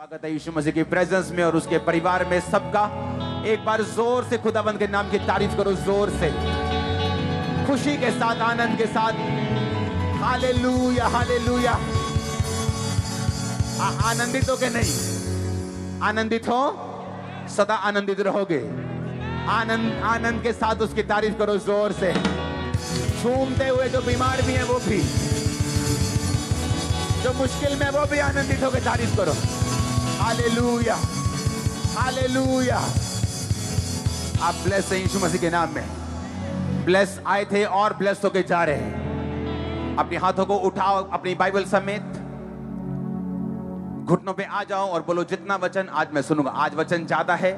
स्वागत है यीशु मसीह की प्रेजेंस में और उसके परिवार में सबका। एक बार जोर से खुदावंद के नाम की तारीफ करो, जोर से, खुशी के साथ, आनंद के साथ। Hallelujah hallelujah. आनंदित हो के नहीं? आनंदित हो, सदा आनंदित रहोगे। आनंद के साथ उसकी तारीफ करो जोर से। झूमते हुए जो बीमार भी है वो भी, जो मुश्किल में वो भी आनंदित होकर तारीफ करो। Hallelujah hallelujah. आप ब्लेस हैं यीशु मसीह के नाम में। ब्लेस आए थे और ब्लेस होके जा रहे हैं। अपने हाथों को उठाओ, अपनी बाइबल समेत घुटनों पे आ जाओ और बोलो, जितना वचन आज मैं सुनूंगा। आज वचन ज्यादा है,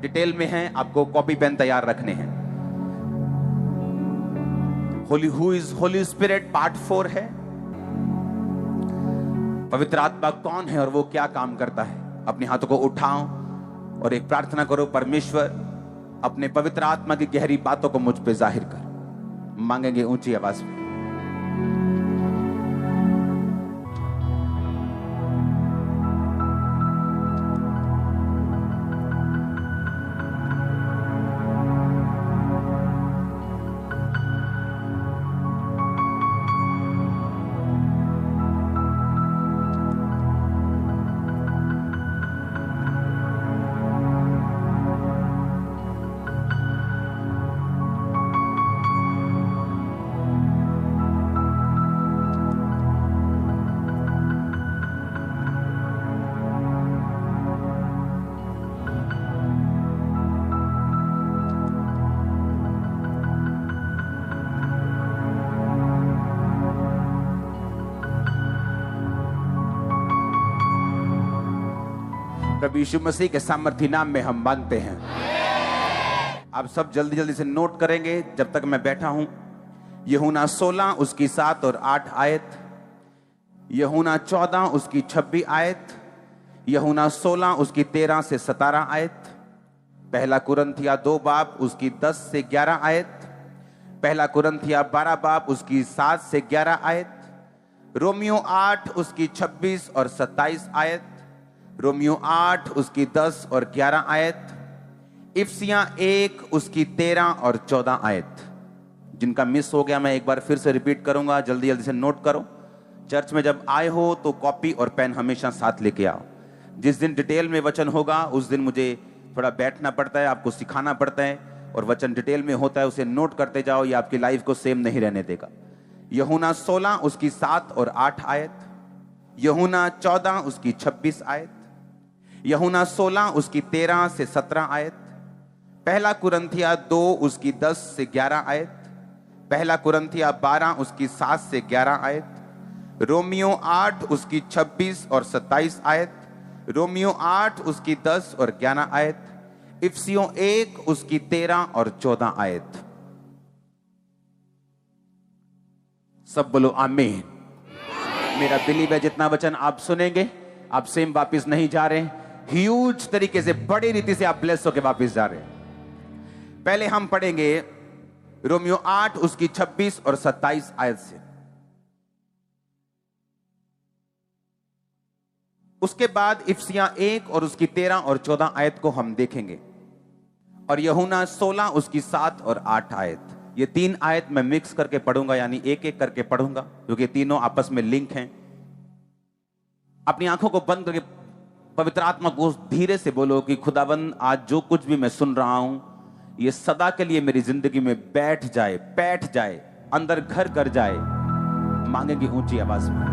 डिटेल में है, आपको कॉपी पेन तैयार रखने हैं। Who is Holi spirit part 4 है। पवित्र आत्मा कौन है और वो क्या काम करता है। अपने हाथों को उठाओ और एक प्रार्थना करो, परमेश्वर अपने पवित्र आत्मा की गहरी बातों को मुझ पे जाहिर कर। मांगेंगे ऊंची आवाज में। प्रभु यीशु मसीह के सामर्थी नाम में हम मांगते हैं। आप सब जल्दी जल्दी से नोट करेंगे जब तक मैं बैठा हूं। यूहन्ना 16 उसकी 7 और 8 आयत, यूहन्ना 14 उसकी 26 आयत, यूहन्ना 16 उसकी 13 से 17 आयत, पहला कुरिन्थिया 2 बाब उसकी 10 से 11 आयत, पहला कुरिन्थिया 12 बाब उसकी 7 से 11 आयत, रोमियो 8 उसकी 26 और 27 आयत, रोमियो 8 उसकी 10 और 11 आयत, इफिसियां 1 उसकी 13 और 14 आयत। जिनका मिस हो गया मैं एक बार फिर से रिपीट करूंगा, जल्दी जल्दी से नोट करो। चर्च में जब आए हो तो कॉपी और पेन हमेशा साथ लेके आओ। जिस दिन डिटेल में वचन होगा उस दिन मुझे थोड़ा बैठना पड़ता है, आपको सिखाना पड़ता है, और वचन डिटेल में होता है उसे नोट करते जाओ। ये आपकी लाइफ को सेम नहीं रहने देगा। यूहन्ना 16 उसकी 7 और 8 आयत, यूहन्ना 14 उसकी 26 आयत, यूहन्ना 16 उसकी 13 से 17 आयत, पहला कुरिन्थिया 2 उसकी 10 से 11 आयत, पहला कुरिन्थिया 12 उसकी 7 से 11 आयत, रोमियो 8 उसकी 26 और 27 आयत, रोमियो 8 उसकी 10 और 11 आयत, इफिसियों 1 उसकी 13 और 14 आयत। सब बोलो आमीन। मेरा बिलीव है जितना वचन आप सुनेंगे आप सेम वापिस नहीं जा रहे, ह्यूज तरीके से, बड़ी रीति से आप ब्लेस होकर वापिस जा रहे हैं। पहले हम पढ़ेंगे रोमियो 8 उसकी 26 और 27 आयत से। उसके बाद इफिसियां 1 और उसकी 13 और 14 आयत को हम देखेंगे, और यूहन्ना 16 उसकी 7 और 8 आयत। ये 3 आयत मैं मिक्स करके पढ़ूंगा, यानी एक एक करके पढ़ूंगा, क्योंकि तीनों आपस में लिंक हैं। अपनी आंखों को बंद करके पवित्र आत्मा को धीरे से बोलो कि खुदावंद आज जो कुछ भी मैं सुन रहा हूं ये सदा के लिए मेरी जिंदगी में बैठ जाए, अंदर घर कर जाए। मांगेंगे ऊंची आवाज में,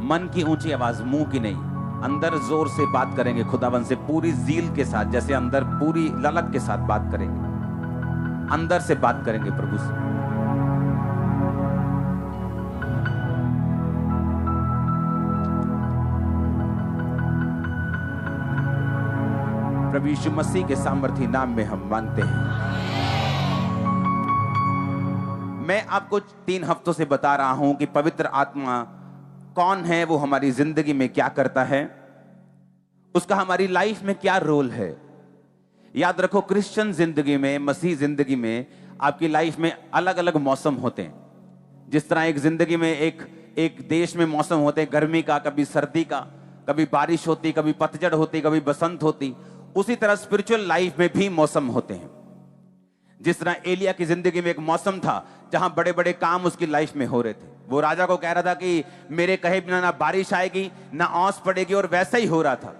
मन की ऊंची आवाज, मुंह की नहीं। अंदर जोर से बात करेंगे खुदावंद से, पूरी जील के साथ, जैसे अंदर पूरी ललक के साथ बात करेंगे। अंदर से बात करेंगे प्रभु से। प्रभु यीशु मसीह के सामर्थी नाम में हम मांगते हैं। मैं आपको 3 हफ्तों से बता रहा हूं कि पवित्र आत्मा कौन है, वो हमारी जिंदगी में क्या करता है, उसका हमारी लाइफ में क्या रोल है। याद रखो, क्रिश्चियन जिंदगी में, मसीह जिंदगी में आपकी लाइफ में अलग अलग मौसम होते हैं। जिस तरह एक जिंदगी में एक एक देश में मौसम होते हैं गर्मी का, कभी सर्दी का, कभी बारिश होती, कभी पतझड़ होती, कभी बसंत होती, उसी तरह स्पिरिचुअल लाइफ में भी मौसम होते हैं। जिस तरह एलिया की जिंदगी में एक मौसम था जहां बड़े बड़े काम उसकी लाइफ में हो रहे थे। वो राजा को कह रहा था कि मेरे कहे बिना ना बारिश आएगी ना ओस पड़ेगी, और वैसा ही हो रहा था।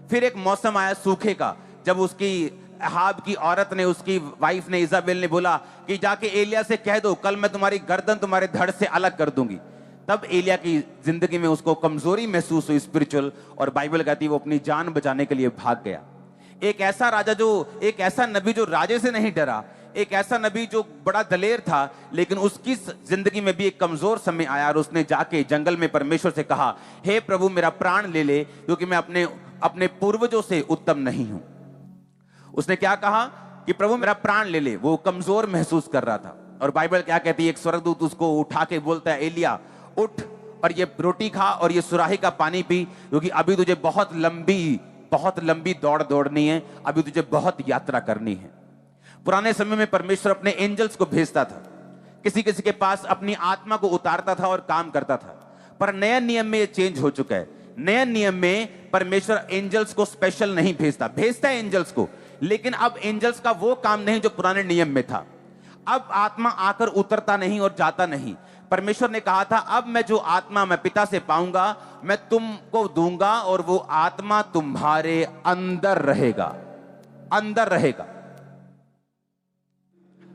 फिर एक मौसम आया सूखे का, जब उसकी अहाब की औरत ने, उसकी वाइफ ने, इजाबेल ने बोला कि जाके एलिया से कह दो कल मैं तुम्हारी गर्दन तुम्हारे धड़ से अलग कर दूंगी। तब एलिया की जिंदगी में उसको कमजोरी महसूस हुई स्पिरिचुअल, और बाइबल कहती है वो अपनी जान बचाने के लिए भाग गया। एक ऐसा राजा एक ऐसा नबी जो राजे से नहीं डरा, एक ऐसा नबी जो बड़ा दलेर था, लेकिन उसकी जिंदगी में भी एक कमजोर समय आया और उसने जाके जंगल में परमेश्वर से कहा, हे प्रभु मेरा प्राण ले ले, क्योंकि मैं अपने पूर्वजों से उत्तम नहीं हूं। उसने क्या कहा कि प्रभु मेरा प्राण ले ले। वो कमजोर महसूस कर रहा था, और बाइबल क्या कहती है, एक स्वर्गदूत उसको उठा के बोलता है, एलिया उठ और ये रोटी खा और ये सुराही का पानी पी, क्योंकि अभी तुझे बहुत लंबी दौड़ दौड़नी है, अभी तुझे बहुत यात्रा करनी है। पुराने समय में परमेश्वर अपने एंजल्स को भेजता था, किसी किसी के पास अपनी आत्मा को उतारता था और काम करता था। पर नया नियम में ये चेंज हो चुका है। नया नियम में परमेश्वर एंजल्स को स्पेशल नहीं भेजता है एंजल्स को, लेकिन अब एंजल्स का वो काम नहीं जो पुराने नियम में था। अब आत्मा आकर उतरता नहीं और जाता नहीं। परमेश्वर ने कहा था, अब मैं जो आत्मा मैं पिता से पाऊंगा मैं तुमको दूंगा, और वो आत्मा तुम्हारे अंदर रहेगा।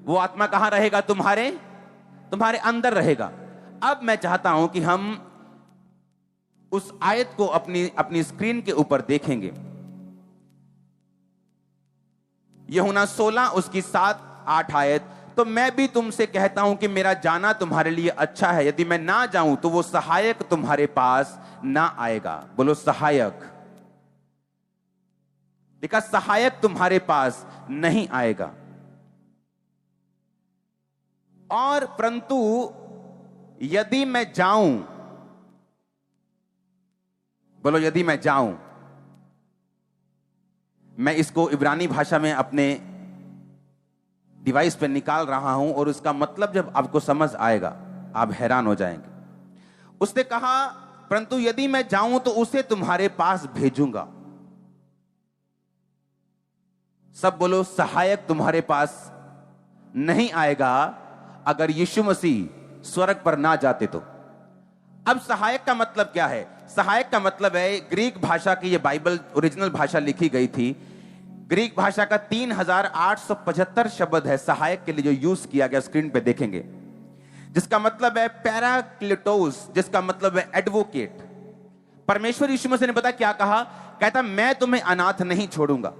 वो आत्मा कहां रहेगा? तुम्हारे अंदर रहेगा। अब मैं चाहता हूं कि हम उस आयत को अपनी स्क्रीन के ऊपर देखेंगे। यूहन्ना 16 उसकी 7-8 आयत। तो मैं भी तुमसे कहता हूं कि मेरा जाना तुम्हारे लिए अच्छा है। यदि मैं ना जाऊं तो वो सहायक तुम्हारे पास ना आएगा। बोलो सहायक। देखा, सहायक तुम्हारे पास नहीं आएगा। और परंतु यदि मैं जाऊं, बोलो यदि मैं जाऊं। मैं इसको इब्रानी भाषा में अपने डिवाइस पे निकाल रहा हूं, और उसका मतलब जब आपको समझ आएगा आप हैरान हो जाएंगे। उसने कहा, परंतु यदि मैं जाऊं तो उसे तुम्हारे पास भेजूंगा। सब बोलो, सहायक तुम्हारे पास नहीं आएगा अगर यीशु मसीह स्वर्ग पर ना जाते तो। अब सहायक का मतलब क्या है? सहायक का मतलब है, ग्रीक भाषा की, ये बाइबल ओरिजिनल भाषा लिखी गई थी, ग्रीक भाषा का 3875 शब्द है सहायक के लिए जो यूज किया गया। स्क्रीन पे देखेंगे, जिसका मतलब है पैराक्लिटोस, जिसका मतलब है एडवोकेट। परमेश्वर यीशु मसीह ने पता क्या कहा? कहता, मैं तुम्हें अनाथ नहीं छोड़ूंगा।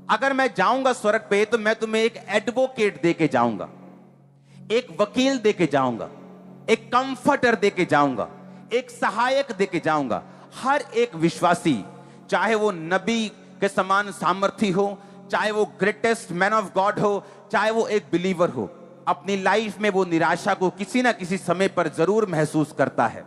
अगर मैं जाऊंगा स्वर्ग पे तो मैं तुम्हें एक एडवोकेट देके जाऊंगा, एक वकील देके जाऊंगा, एक कंफर्टर देके जाऊंगा, एक सहायक देके जाऊंगा। हर एक विश्वासी, चाहे वो नबी के समान सामर्थी हो, चाहे वो ग्रेटेस्ट मैन ऑफ गॉड हो, चाहे वो एक बिलीवर हो, अपनी लाइफ में वो निराशा को किसी ना किसी समय पर जरूर महसूस करता है।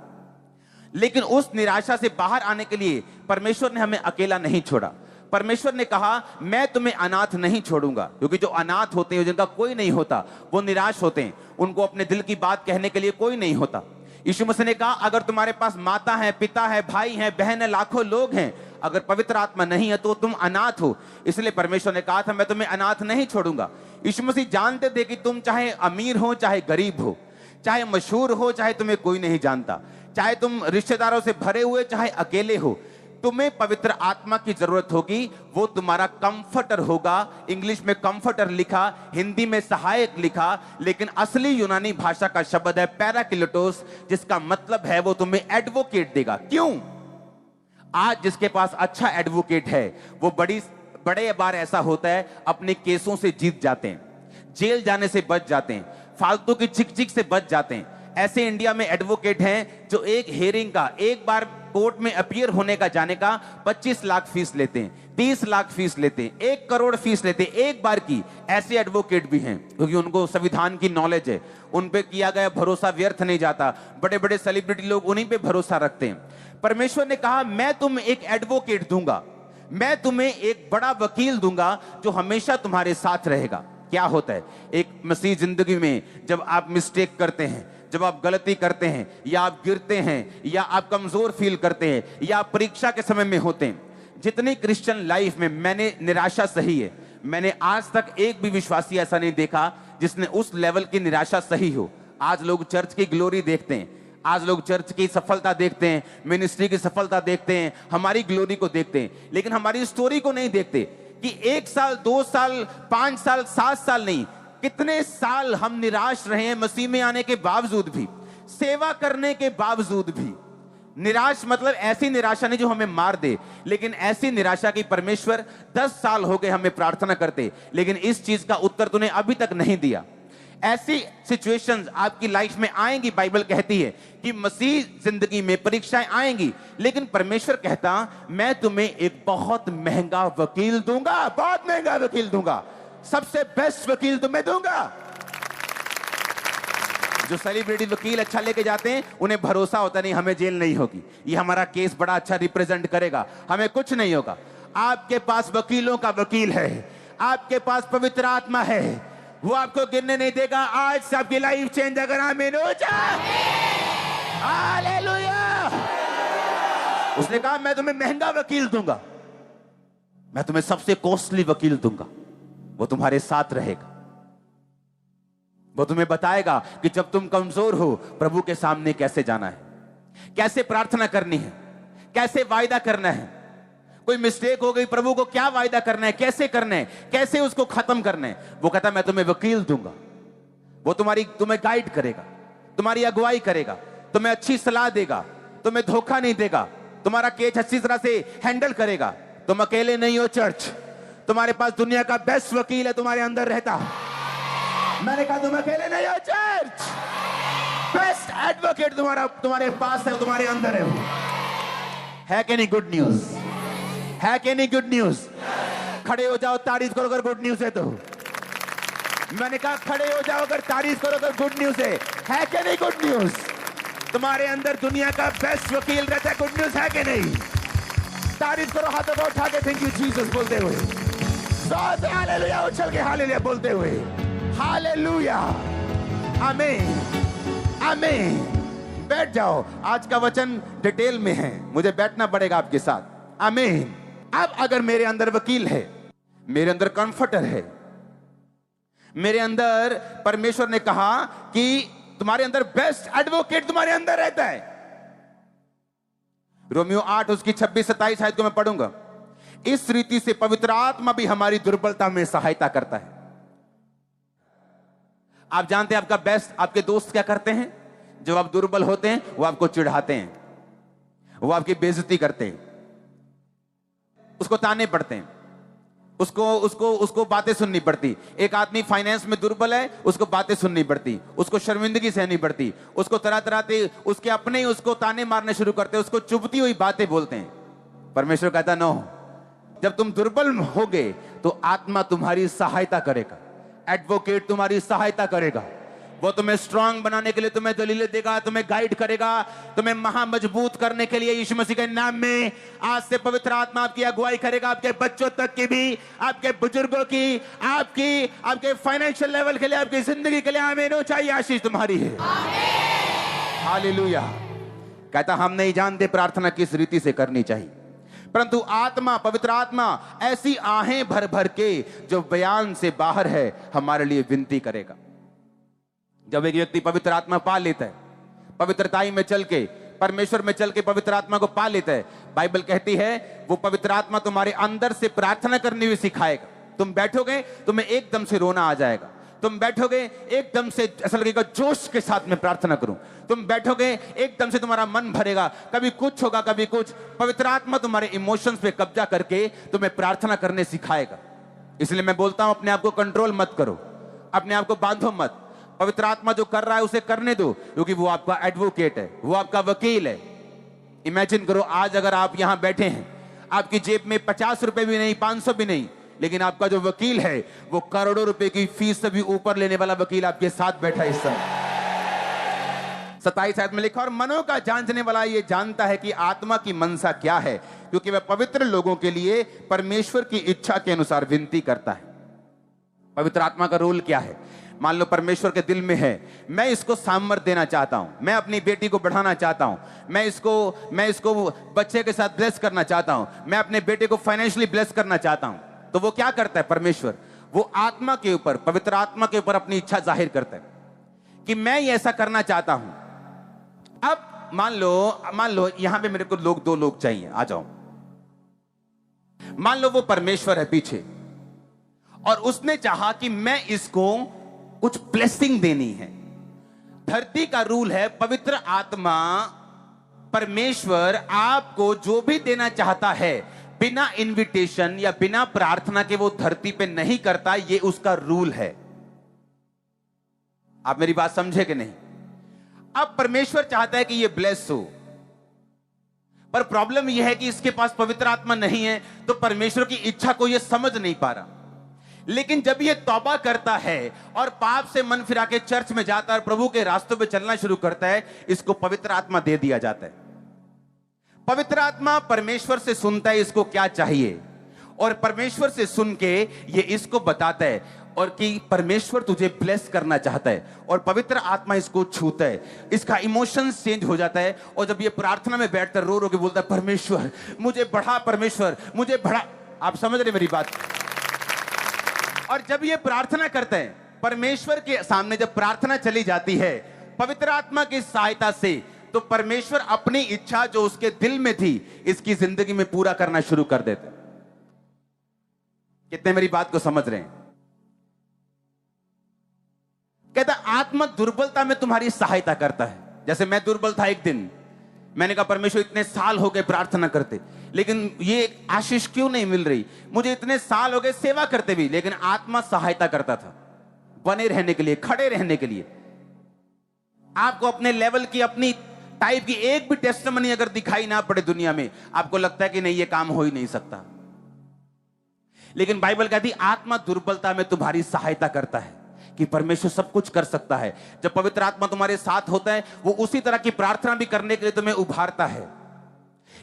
लेकिन उस निराशा से बाहर आने के लिए परमेश्वर ने हमें अकेला नहीं छोड़ा। परमेश्वर ने कहा, मैं तुम्हें अनाथ नहीं छोड़ूंगा। क्योंकि जो अनाथ होते हैं, जिनका कोई नहीं होता, वो निराश होते हैं, उनको अपने दिल की बात कहने के लिए कोई नहीं होता। यीशु मसीह ने कहा, अगर तुम्हारे पास माता है, पिता है, भाई है, बहन है, लाखों लोग हैं, अगर पवित्र आत्मा नहीं है तो तुम अनाथ हो। इसलिए परमेश्वर ने कहा था, मैं तुम्हें अनाथ नहीं छोड़ूंगा। यीशु मसीह जानते थे कि तुम चाहे अमीर हो, चाहे गरीब हो, चाहे मशहूर हो, चाहे तुम्हें कोई नहीं जानता, चाहे तुम रिश्तेदारों से भरे हुए, चाहे अकेले हो, तुम्हें पवित्र आत्मा की जरूरत होगी। वो तुम्हारा कंफर्टर होगा। इंग्लिश में कंफर्टर लिखा, हिंदी में सहायक लिखा, लेकिन असली यूनानी भाषा का शब्द है पैराक्लिटोस, जिसका मतलब है वो तुम्हें एडवोकेट देगा। क्यों? आज जिसके पास अच्छा एडवोकेट है वो बड़े बार ऐसा होता है, अपने केसों से जीत जाते हैं, जेल जाने से बच जाते हैं, फालतू की चिक से बच जाते हैं। ऐसे इंडिया में एडवोकेट हैं जो एक हेयरिंग का, एक बार कोर्ट में अपीयर होने का जाने का 25 लाख फीस लेते हैं, 30 लाख फीस लेते हैं, 1 करोड़ फीस लेते हैं एक बार की। ऐसे एडवोकेट भी हैं, क्योंकि उनको संविधान की नॉलेज है, उन पे किया गया भरोसा व्यर्थ नहीं जाता। बड़े बड़े सेलिब्रिटी लोग उन्हीं पे भरोसा रखते हैं। परमेश्वर ने कहा, मैं तुम्हें एक एडवोकेट दूंगा, मैं तुम्हें एक बड़ा वकील दूंगा जो हमेशा तुम्हारे साथ रहेगा। क्या होता है एक मसीह जिंदगी में, जब आप मिस्टेक करते हैं, जब आप गलती करते हैं या आप गिरते हैं या आप कमजोर फील करते हैं या आप परीक्षा के समय में होते हैं, जितनी क्रिश्चियन लाइफ में मैंने निराशा सही है, मैंने आज तक एक भी विश्वासी ऐसा नहीं देखा जिसने उस लेवल की निराशा सही हो। आज लोग चर्च की ग्लोरी देखते हैं, आज लोग चर्च की सफलता देखते हैं, मिनिस्ट्री की सफलता देखते हैं, हमारी ग्लोरी को देखते हैं, लेकिन हमारी स्टोरी को नहीं देखते कि 1 साल 2 साल 5 साल 7 साल नहीं, कितने साल हम निराश रहे हैं मसीह में आने के बावजूद भी, सेवा करने के बावजूद भी। निराश मतलब ऐसी निराशा नहीं जो हमें मार दे, लेकिन ऐसी निराशा की परमेश्वर 10 साल हो गए हमें प्रार्थना करते, लेकिन इस चीज का उत्तर तूने अभी तक नहीं दिया। ऐसी सिचुएशंस आपकी लाइफ में आएंगी। बाइबल कहती है कि मसीह जिंदगी में परीक्षाएं आएंगी, लेकिन परमेश्वर कहता मैं तुम्हें एक बहुत महंगा वकील दूंगा, बहुत महंगा वकील दूंगा, सबसे बेस्ट वकील तुम्हें दूंगा। जो सेलिब्रिटी वकील अच्छा लेके जाते हैं उन्हें भरोसा होता नहीं हमें जेल नहीं होगी, ये हमारा केस बड़ा अच्छा रिप्रेजेंट करेगा, हमें कुछ नहीं होगा। आपके पास वकीलों का वकील है, आपके पास पवित्र आत्मा है, वो आपको गिरने नहीं देगा। आज से आपकी लाइफ चेंज अगर आमीन हो जाए, हालेलुया। उसने कहा मैं तुम्हें महंगा वकील दूंगा, मैं तुम्हें सबसे कॉस्टली वकील दूंगा, वो तुम्हारे साथ रहेगा, वो तुम्हें बताएगा कि जब तुम कमजोर हो प्रभु के सामने कैसे जाना है, कैसे प्रार्थना करनी है, कैसे वायदा करना है, कोई मिस्टेक हो गई प्रभु को क्या वायदा करना है, कैसे करना है, कैसे उसको खत्म करना है। वो कहता मैं तुम्हें वकील दूंगा, वो तुम्हें गाइड करेगा, तुम्हारी अगुवाई करेगा, तुम्हें अच्छी सलाह देगा, तुम्हें धोखा नहीं देगा, तुम्हारा केस अच्छी तरह से हैंडल करेगा। तुम अकेले नहीं हो चर्च, तुम्हारे पास दुनिया का बेस्ट वकील है तुम्हारे अंदर रहता। मैंने कहा तुम अकेले नहीं हो चर्च, बेस्ट एडवोकेट तुम्हारे पास है, तुम्हारे अंदर है कि नहीं? गुड न्यूज है कि नहीं? Good news. खड़े हो जाओ, तारीफ करो अगर गुड न्यूज है तो। मैंने कहा खड़े हो जाओ अगर तारीफ करो अगर गुड न्यूज है कि नहीं? Good news. तुम्हारे अंदर दुनिया का बेस्ट वकील रहता है, गुड न्यूज है कि नहीं? तारीफ करो हाथों को उठा के थैंक यू जीसस बोलते हुए, हालेलुया उछल के हालेलुया बोलते हुए, हालेलुया, आमीन आमीन। बैठ जाओ, आज का वचन डिटेल में है, मुझे बैठना पड़ेगा आपके साथ। आमीन। अब अगर मेरे अंदर वकील है, मेरे अंदर कंफर्टर है, मेरे अंदर परमेश्वर ने कहा कि तुम्हारे अंदर बेस्ट एडवोकेट तुम्हारे अंदर रहता है। रोमियो 8 उसकी 26-27 आयत को मैं पढ़ूंगा। इस रीति से पवित्र आत्मा भी हमारी दुर्बलता में सहायता करता है। आप जानते हैं आपका बेस्ट आपके दोस्त क्या करते हैं? जब आप दुर्बल होते हैं वो आपको चिढ़ाते हैं, वो आपकी बेइज्जती करते हैं, उसको ताने पड़ते हैं, उसको बातें सुननी पड़ती। एक आदमी फाइनेंस में दुर्बल है, उसको बातें सुननी पड़ती, उसको शर्मिंदगी सहनी पड़ती, उसको तरह तरह से उसके अपने ही उसको ताने मारने शुरू करते, उसको चुभती हुई बातें बोलते हैं। परमेश्वर कहता नो, जब तुम दुर्बल होगे तो आत्मा तुम्हारी सहायता करेगा, एडवोकेट तुम्हारी सहायता करेगा, वो तुम्हें स्ट्रांग बनाने के लिए तुम्हें दलीलें देगा, तुम्हें गाइड करेगा, तुम्हें महा मजबूत करने के लिए यीशु मसीह के नाम में आज से पवित्र आत्मा आपकी अगुवाई करेगा, आपके बच्चों तक की भी, आपके बुजुर्गों की, आपके फाइनेंशियल लेवल के लिए, आपकी जिंदगी के लिए। आमीन हो, चाहिए आशीष तुम्हारी है। हालेलुया। कहता हम नहीं जानते प्रार्थना किस रीति से करनी चाहिए, परंतु आत्मा, पवित्र आत्मा ऐसी आहें भर भर के जो बयान से बाहर है हमारे लिए विनती करेगा। जब एक व्यक्ति पवित्र आत्मा पा लेता है, पवित्रताई में चल के, परमेश्वर में चल के पवित्र आत्मा को पा लेता है, बाइबल कहती है वो पवित्र आत्मा तुम्हारे अंदर से प्रार्थना करनी भी सिखाएगा। तुम बैठोगे तुम्हें एकदम से रोना आ जाएगा, तुम बैठोगे एकदम से ऐसा लगेगा जोश के साथ में प्रार्थना करूं, तुम बैठोगे एकदम से तुम्हारा मन भरेगा, कभी कुछ होगा कभी कुछ। पवित्र आत्मा तुम्हारे इमोशंस पे कब्जा करके तुम्हें प्रार्थना करने सिखाएगा। इसलिए मैं बोलता हूं अपने आप को कंट्रोल मत करो, अपने आप को बांधो मत। पवित्र आत्मा जो कर रहा है उसे करने दो, क्योंकि वो आपका एडवोकेट है, वो आपका वकील है। इमेजिन करो आज अगर आप यहां बैठे हैं, आपकी जेब में 50 रुपए भी नहीं, 500 भी नहीं, लेकिन आपका जो वकील है वो करोड़ों रुपए की फीस से भी ऊपर लेने वाला वकील आपके साथ बैठा है इस समय। 27 आयत में लिखा, और मनों का जांचने वाला ये जानता है कि आत्मा की मनसा क्या है, क्योंकि वह पवित्र लोगों के लिए परमेश्वर की इच्छा के अनुसार विनती करता है। पवित्र आत्मा का रोल क्या है? मान लो परमेश्वर के दिल में है, मैं इसको सामर्थ देना चाहता हूं, मैं अपनी बेटी को बढ़ाना चाहता हूं, मैं इसको बच्चे के साथ ब्लेस करना चाहता हूं, मैं अपने बेटे को फाइनेंशियली ब्लेस करना चाहता हूं, तो वो क्या करता है परमेश्वर? वो आत्मा के ऊपर, पवित्र आत्मा के ऊपर अपनी इच्छा जाहिर करता है कि मैं ये ऐसा करना चाहता हूं। अब मान लो यहां पे मेरे को दो लोग चाहिए, आ जाओ। मान लो वो परमेश्वर है पीछे और उसने चाहा कि मैं इसको कुछ ब्लेसिंग देनी है। धरती का रूल है, पवित्र आत्मा परमेश्वर आपको जो भी देना चाहता है बिना इनविटेशन या बिना प्रार्थना के वो धरती पे नहीं करता, ये उसका रूल है। आप मेरी बात समझे कि नहीं? अब परमेश्वर चाहता है कि ये ब्लेस हो, पर प्रॉब्लम यह है कि इसके पास पवित्र आत्मा नहीं है, तो परमेश्वर की इच्छा को ये समझ नहीं पा रहा। लेकिन जब ये तौबा करता है और पाप से मन फिरा के चर्च में जाता है और प्रभु के रास्तों पे चलना शुरू करता है, इसको पवित्र आत्मा दे दिया जाता है। पवित्र आत्मा परमेश्वर से सुनता है इसको क्या चाहिए, और परमेश्वर से सुन के ये इसको बताता है और कि परमेश्वर तुझे ब्लेस करना चाहता है, और पवित्र आत्मा इसको छूता है, इसका इमोशंस चेंज हो जाता है, और जब ये प्रार्थना में बैठता है रो रो के बोलता है परमेश्वर मुझे बढ़ा, परमेश्वर मुझे बढ़ा। आप समझ रहे मेरी बात? और जब ये प्रार्थना करते हैं परमेश्वर के सामने, जब प्रार्थना चली जाती है पवित्र आत्मा की सहायता से, तो परमेश्वर अपनी इच्छा जो उसके दिल में थी इसकी जिंदगी में पूरा करना शुरू कर देते। कितने मेरी बात को समझ रहे हैं? कहता आत्मा दुर्बलता में तुम्हारी सहायता करता है। जैसे मैं दुर्बल था एक दिन, मैंने कहा परमेश्वर इतने साल हो गए प्रार्थना करते, लेकिन ये आशीष क्यों नहीं मिल रही? मुझे इतने साल हो गए सेवा करते भी, लेकिन आत्मा सहायता करता था बने रहने के लिए, खड़े रहने के लिए। आपको अपने लेवल की, अपनी टाइप की एक भी टेस्टिमनी अगर दिखाई ना पड़े दुनिया में, आपको लगता है कि नहीं ये काम हो ही नहीं सकता। लेकिन बाइबल कहती आत्मा दुर्बलता में तुम्हारी सहायता करता है, कि परमेश्वर सब कुछ कर सकता है। जब पवित्र आत्मा तुम्हारे साथ होता है, वो उसी तरह की प्रार्थना भी करने के लिए तुम्हें उभारता है।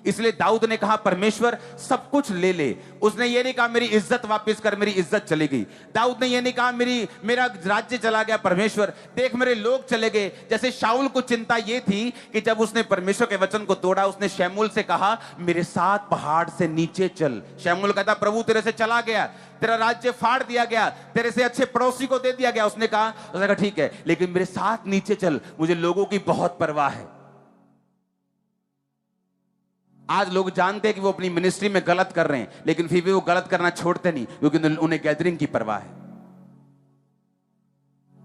इसलिए दाऊद ने कहा परमेश्वर सब कुछ ले ले। उसने ये नहीं कहा मेरी इज्जत वापस कर, मेरी इज्जत चली गई। दाऊद ने ये नहीं कहा मेरा राज्य चला गया, परमेश्वर देख मेरे लोग चले गए। जैसे शाऊल को चिंता ये थी कि जब उसने परमेश्वर के वचन को तोड़ा, उसने शमूएल से कहा मेरे साथ पहाड़ से नीचे चल। शमूएल कहता प्रभु तेरे से चला गया, तेरा राज्य फाड़ दिया गया, तेरे से अच्छे पड़ोसी को दे दिया गया। उसने कहा ठीक है, लेकिन मेरे साथ नीचे चल, मुझे लोगों की बहुत परवाह है। आज लोग जानते हैं कि वो अपनी मिनिस्ट्री में गलत कर रहे हैं, लेकिन फिर भी वो गलत करना छोड़ते नहीं, क्योंकि उन्हें गैदरिंग की परवाह है।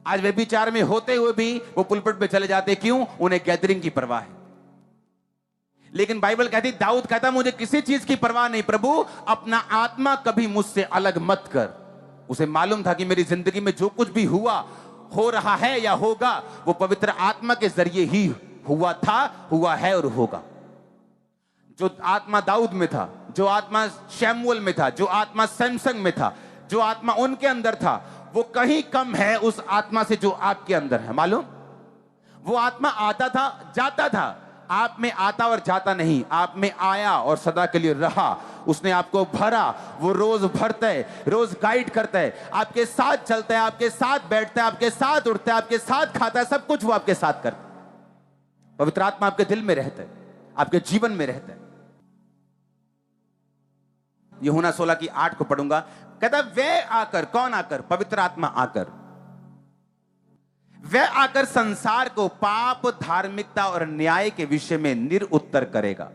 आज वे विचार में होते हुए भी वो पुलपिट पे चले जाते, क्यों? उन्हें गैदरिंग की परवाह है। लेकिन बाइबल कहती, दाऊद कहता मुझे किसी चीज की परवाह नहीं प्रभु, अपना आत्मा कभी मुझसे अलग मत कर। उसे मालूम था कि मेरी जिंदगी में जो कुछ भी हुआ, हो रहा है या होगा, वो पवित्र आत्मा के जरिए ही हुआ था, हुआ है और होगा। जो आत्मा दाऊद में था, जो आत्मा शमूएल में था, जो आत्मा सैमसन में था, जो आत्मा उनके अंदर था, वो कहीं कम है उस आत्मा से जो आपके अंदर है। मालूम? वो आत्मा आता था, जाता था, आप में आता और जाता नहीं, आप में आया और सदा के लिए रहा। उसने आपको भरा, वो रोज भरता है, रोज गाइड करता है, आपके साथ चलता है, आपके साथ बैठता है, आपके साथ उठता है, आपके साथ खाता है, सब कुछ वो आपके साथ करता है। पवित्र आत्मा आपके दिल में रहता है, आपके जीवन में रहता है। यूहन्ना 16:8 को पढ़ूंगा। कहता वे आकर, कौन आकर? पवित्र आत्मा आकर, वह आकर संसार को पाप, धार्मिकता और न्याय के विषय में निरुत्तर करेगा।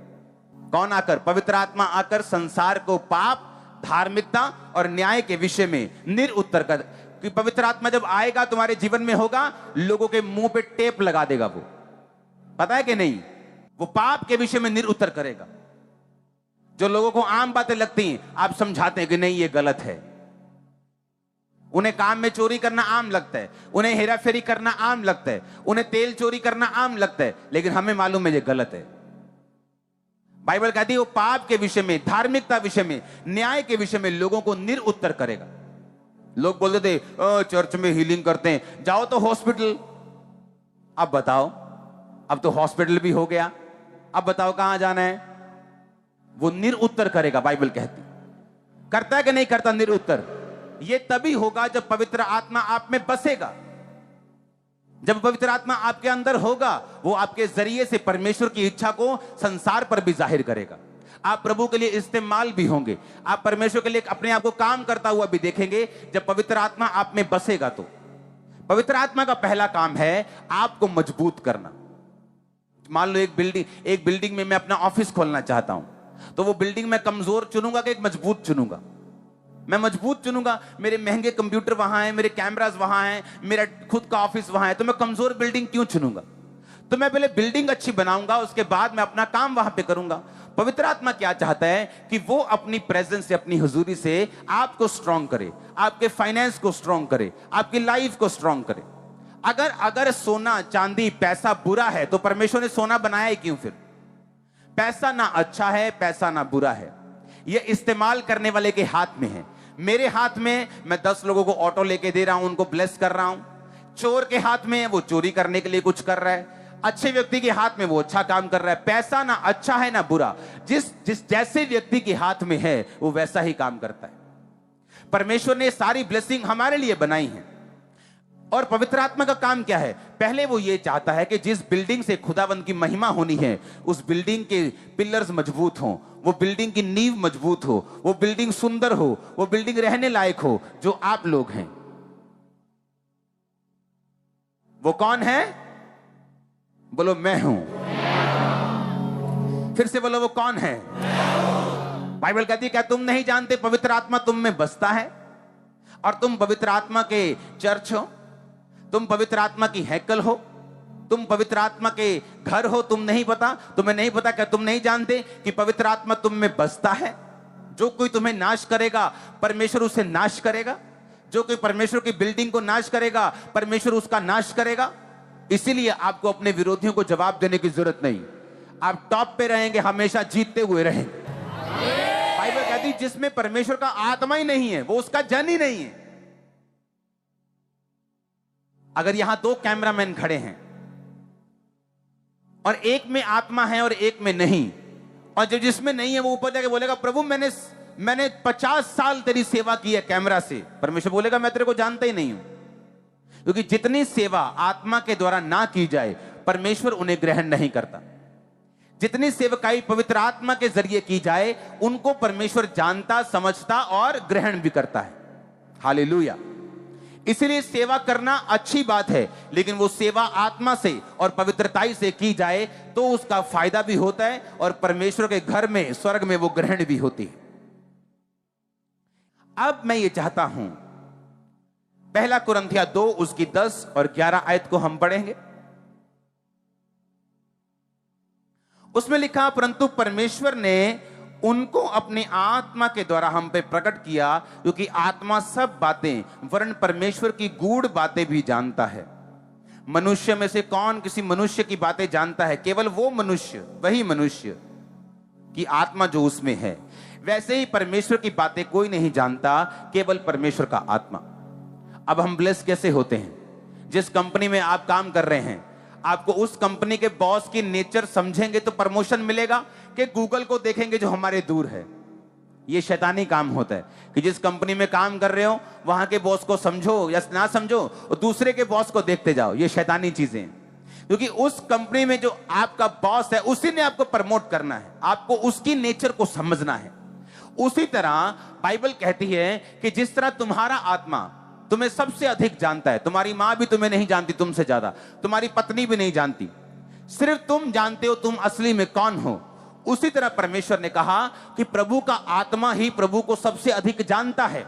कौन आकर? पवित्र आत्मा आकर संसार को पाप, धार्मिकता और न्याय के विषय में निरुत्तर कर। कि पवित्र आत्मा जब आएगा तुम्हारे जीवन में होगा, लोगों के मुंह पे टेप लगा देगा। वो पता है कि नहीं? वो पाप के विषय में निरुत्तर करेगा। जो लोगों को आम बातें लगती हैं, आप समझाते हैं कि नहीं ये गलत है। उन्हें काम में चोरी करना आम लगता है, उन्हें हेराफेरी करना आम लगता है, उन्हें तेल चोरी करना आम लगता है, लेकिन हमें मालूम है ये गलत है। बाइबल कहती है वो पाप के विषय में, धार्मिकता विषय में, न्याय के विषय में लोगों को निरुत्तर करेगा। लोग बोलते थे चर्च में हीलिंग करते हैं, जाओ तो हॉस्पिटल। अब बताओ, अब तो हॉस्पिटल भी हो गया, अब बताओ कहां जाना है? वो निरुत्तर करेगा। बाइबल कहती करता है कि नहीं करता निरुत्तर? ये तभी होगा जब पवित्र आत्मा आप में बसेगा। जब पवित्र आत्मा आपके अंदर होगा, वो आपके जरिए से परमेश्वर की इच्छा को संसार पर भी जाहिर करेगा। आप प्रभु के लिए इस्तेमाल भी होंगे, आप परमेश्वर के लिए अपने आप को काम करता हुआ भी देखेंगे। जब पवित्र आत्मा आप में बसेगा तो पवित्र आत्मा का पहला काम है आपको मजबूत करना। मान लो एक बिल्डिंग में मैं अपना ऑफिस खोलना चाहता हूं, तो वो बिल्डिंग मैं कमजोर चुनूंगा कि एक मजबूत चुनूंगा? मैं मजबूत चुनूंगा। मेरे महंगे कंप्यूटर वहां हैं, मेरे कैमरास वहां हैं, मेरा खुद का ऑफिस वहां है, तो मैं कमजोर बिल्डिंग क्यों चुनूंगा? तो मैं पहले बिल्डिंग अच्छी बनाऊंगा, उसके बाद मैं अपना काम वहां पे करूंगा। पवित्र आत्मा क्या चाहता है कि वो अपनी प्रेजेंस से, अपनी हुजूरी से आपको स्ट्रॉन्ग करे, आपके फाइनेंस को स्ट्रॉन्ग करे, आपकी लाइफ को स्ट्रॉन्ग करे। अगर सोना चांदी पैसा बुरा है तो परमेश्वर ने सोना बनाया ही क्यों फिर? पैसा ना अच्छा है, पैसा ना बुरा है, यह इस्तेमाल करने वाले के हाथ में है। मेरे हाथ में मैं 10 लोगों को ऑटो लेके दे रहा हूं, उनको ब्लेस कर रहा हूं। चोर के हाथ में वो चोरी करने के लिए कुछ कर रहा है, अच्छे व्यक्ति के हाथ में वो अच्छा काम कर रहा है। पैसा ना अच्छा है ना बुरा, जिस जैसे व्यक्ति के हाथ में है वो वैसा ही काम करता है। परमेश्वर ने सारी ब्लेसिंग हमारे लिए बनाई है। और पवित्र आत्मा का काम क्या है? पहले वो ये चाहता है कि जिस बिल्डिंग से खुदावंद की महिमा होनी है, उस बिल्डिंग के पिलर्स मजबूत हों, वो बिल्डिंग की नींव मजबूत हो, वो बिल्डिंग सुंदर हो, वो बिल्डिंग रहने लायक हो। जो आप लोग हैं वो कौन है? बोलो मैं हूं। फिर से बोलो वो कौन है? बाइबल कहती है क्या तुम नहीं जानते पवित्र आत्मा तुम में बसता है और तुम पवित्र आत्मा के चर्च हो, तुम पवित्र आत्मा की हैकल हो, तुम पवित्र आत्मा के घर हो। तुम नहीं पता? तुम्हें नहीं पता? क्या तुम नहीं जानते कि पवित्र आत्मा तुम में बसता है? जो कोई तुम्हें नाश करेगा परमेश्वर उसे नाश करेगा, जो कोई परमेश्वर की बिल्डिंग को नाश करेगा परमेश्वर उसका नाश करेगा। इसीलिए आपको अपने विरोधियों को जवाब देने की जरूरत नहीं, आप टॉप पे रहेंगे, हमेशा जीतते हुए रहेंगे। बाइबल कहती है जिसमें परमेश्वर का आत्मा ही नहीं है वो उसका जन ही नहीं है। अगर यहां 2 कैमरामैन खड़े हैं और एक में आत्मा है और एक में नहीं, और जो जिसमें नहीं है वो ऊपर जाके बोलेगा प्रभु मैंने 50 साल तेरी सेवा की है कैमरा से, परमेश्वर बोलेगा मैं तेरे को जानता ही नहीं हूं। क्योंकि जितनी सेवा आत्मा के द्वारा ना की जाए परमेश्वर उन्हें ग्रहण नहीं करता। जितनी सेवकाई पवित्र आत्मा के जरिए की जाए उनको परमेश्वर जानता, समझता और ग्रहण भी करता है। हालेलुया। इसलिए सेवा करना अच्छी बात है, लेकिन वो सेवा आत्मा से और पवित्रताई से की जाए तो उसका फायदा भी होता है और परमेश्वर के घर में, स्वर्ग में वो ग्रहण भी होती है। अब मैं ये चाहता हूं 1 कुरिन्थिया 2 उसकी 10 और 11 आयत को हम पढ़ेंगे। उसमें लिखा परंतु परमेश्वर ने उनको अपनी आत्मा के द्वारा हम पे प्रकट किया, क्योंकि आत्मा सब बातें वरन परमेश्वर की गूढ़ बातें भी जानता है। मनुष्य में से कौन किसी मनुष्य की बातें जानता है? केवल वो मनुष्य, वही मनुष्य की आत्मा जो उसमें है। वैसे ही परमेश्वर की बातें कोई नहीं जानता, केवल परमेश्वर का आत्मा। अब हम ब्लेस कैसे होते हैं? जिस कंपनी में आप काम कर रहे हैं, आपको उस कंपनी के बॉस की नेचर समझेंगे तो प्रमोशन मिलेगा, कि गूगल को देखेंगे जो हमारे दूर है? ये शैतानी काम होता है कि जिस कंपनी में काम कर रहे हो वहां के बॉस को समझो या ना समझो और दूसरे के बॉस को देखते जाओ। ये शैतानी चीजें हैं, क्योंकि उस कंपनी में जो आपका बॉस है उसी ने आपको प्रमोट करना है, आपको उसकी नेचर को समझना है। उसी तरह बाइबल कहती है कि जिस तरह तुम्हारा आत्मा तुम्हें सबसे अधिक जानता है, तुम्हारी मां भी तुम्हें नहीं जानती तुमसे ज्यादा, तुम्हारी पत्नी भी नहीं जानती, सिर्फ तुम जानते हो तुम असली में कौन हो। उसी तरह परमेश्वर ने कहा कि प्रभु का आत्मा ही प्रभु को सबसे अधिक जानता है।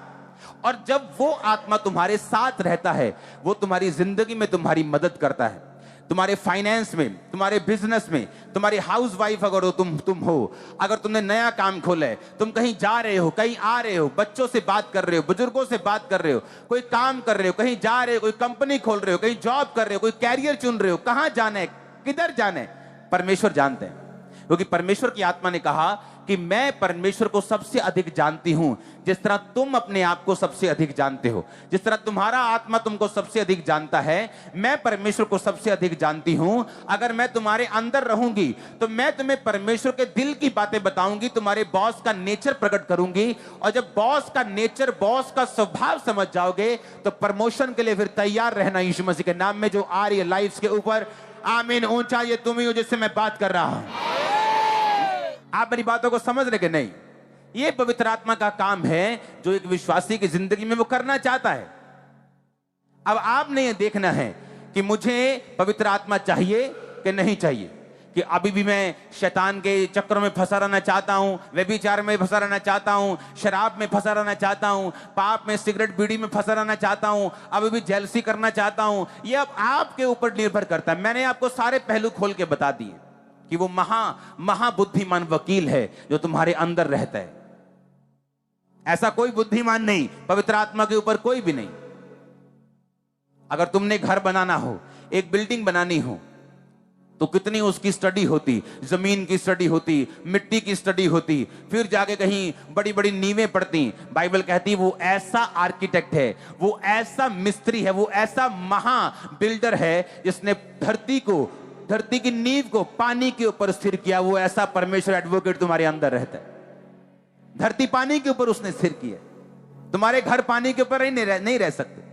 और जब वो आत्मा तुम्हारे साथ रहता है वो तुम्हारी जिंदगी में तुम्हारी मदद करता है, तुम्हारे फाइनेंस में, तुम्हारे बिजनेस में, तुम्हारी हाउस वाइफ अगर हो तुम हो, अगर तुमने नया काम खोला है, तुम कहीं जा रहे हो, कहीं आ रहे हो, बच्चों से बात कर रहे हो, बुजुर्गों से बात कर रहे हो, कोई काम कर रहे हो, कहीं जा रहे हो, कोई कंपनी खोल रहे हो, कहीं जॉब कर रहे हो, कोई कैरियर चुन रहे हो, कहां जाना है, किधर जाना है, परमेश्वर जानते हैं। क्योंकि परमेश्वर की आत्मा ने कहा कि मैं परमेश्वर को सबसे अधिक जानती हूं, जिस तरह तुम अपने आप को सबसे अधिक जानते हो, जिस तरह तुम्हारा आत्मा तुमको सबसे अधिक जानता है, मैं परमेश्वर को सबसे अधिक जानती हूं। अगर मैं तुम्हारे अंदर रहूंगी तो मैं तुम्हें परमेश्वर के दिल की बातें बताऊंगी, तुम्हारे बॉस का नेचर प्रकट करूंगी, और जब बॉस का नेचर, बॉस का स्वभाव समझ जाओगे तो प्रमोशन के लिए फिर तैयार रहना यीशु मसीह के नाम में, जो आ रही है लाइफ के ऊपर। आमीन। ऊंचा ये तुम ही हो जिससे मैं बात कर रहा हूं। आप मेरी बातों को समझ रहे कि नहीं? ये पवित्र आत्मा का काम है जो एक विश्वासी की जिंदगी में वो करना चाहता है। अब आपने ये देखना है कि मुझे पवित्र आत्मा चाहिए कि नहीं चाहिए, कि अभी भी मैं शैतान के चक्करों में फंसा रहना चाहता हूं, व्यभिचार में फंसा रहना चाहता हूं, शराब में फंसा रहना चाहता हूं, पाप में, सिगरेट बीड़ी में फंसा रहना चाहता हूं, अभी भी जेलसी करना चाहता हूं। ये अब आपके ऊपर निर्भर करता है। मैंने आपको सारे पहलू खोल के बता दिए कि वो महाबुद्धिमान वकील है जो तुम्हारे अंदर रहता है। ऐसा कोई बुद्धिमान नहीं पवित्र आत्मा के ऊपर, कोई भी नहीं। अगर तुमने घर बनाना हो, एक बिल्डिंग बनानी हो, तो कितनी उसकी स्टडी होती, जमीन की स्टडी होती, मिट्टी की स्टडी होती, फिर जाके कहीं बड़ी बड़ी नींवें पड़ती। बाइबल कहती वो ऐसा आर्किटेक्ट है, वो ऐसा मिस्त्री है, वो ऐसा महा बिल्डर है जिसने धरती की नींव को पानी के ऊपर स्थिर किया। वो ऐसा परमेश्वर एडवोकेट तुम्हारे अंदर रहता है। धरती पानी के ऊपर उसने स्थिर किया। तुम्हारे घर पानी के ऊपर नहीं रह सकते।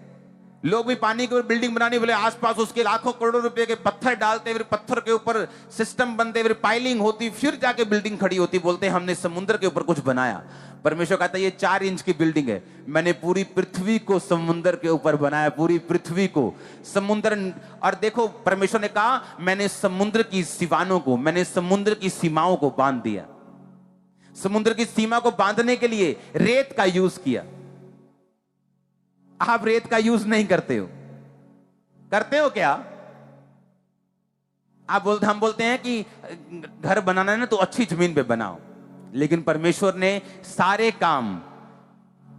लोग भी पानी के ऊपर बिल्डिंग बनाने बोले, आसपास उसके लाखों करोड़ों रुपए के पत्थर डालते, फिर पत्थर के ऊपर सिस्टम बनते, फिर पाइलिंग होती, फिर जाके बिल्डिंग खड़ी होती। बोलते हैं हमने समुद्र के ऊपर कुछ बनाया। परमेश्वर कहता है ये 4 इंच की बिल्डिंग है, मैंने पूरी पृथ्वी को समुद्र के ऊपर बनाया, पूरी पृथ्वी को समुद्र। और देखो परमेश्वर ने कहा मैंने समुद्र की सीमाओं को, मैंने समुद्र की सीमाओं को बांध दिया। समुद्र की सीमा को बांधने के लिए रेत का यूज किया। आप रेत का यूज नहीं करते हो, करते हो क्या? हम बोलते हैं कि घर बनाना है ना तो अच्छी जमीन पे बनाओ, लेकिन परमेश्वर ने सारे काम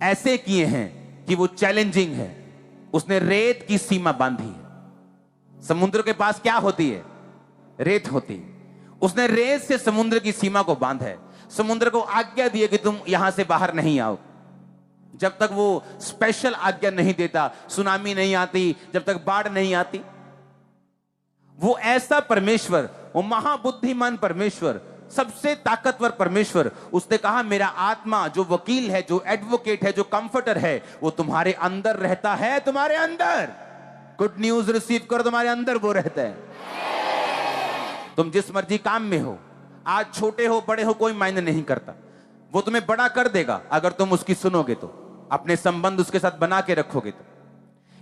ऐसे किए हैं कि वो चैलेंजिंग है। उसने रेत की सीमा बांधी है। समुद्र के पास क्या होती है? रेत होती है। उसने रेत से समुद्र की सीमा को बांधा है। समुद्र को आज्ञा दी है कि तुम यहां से बाहर नहीं आओ। जब तक वो स्पेशल आज्ञा नहीं देता, सुनामी नहीं आती, जब तक बाढ़ नहीं आती। वो ऐसा परमेश्वर, वो महाबुद्धिमान परमेश्वर, सबसे ताकतवर परमेश्वर, उसने कहा मेरा आत्मा जो वकील है, जो एडवोकेट है, जो कंफर्टर है, वो तुम्हारे अंदर रहता है। तुम्हारे अंदर गुड न्यूज रिसीव करो, तुम्हारे अंदर वो रहता है। तुम जिस मर्जी काम में हो, आज छोटे हो बड़े हो कोई मायने नहीं करता, वो तुम्हें बड़ा कर देगा अगर तुम उसकी सुनोगे तो, अपने संबंध उसके साथ बना के रखोगे तो।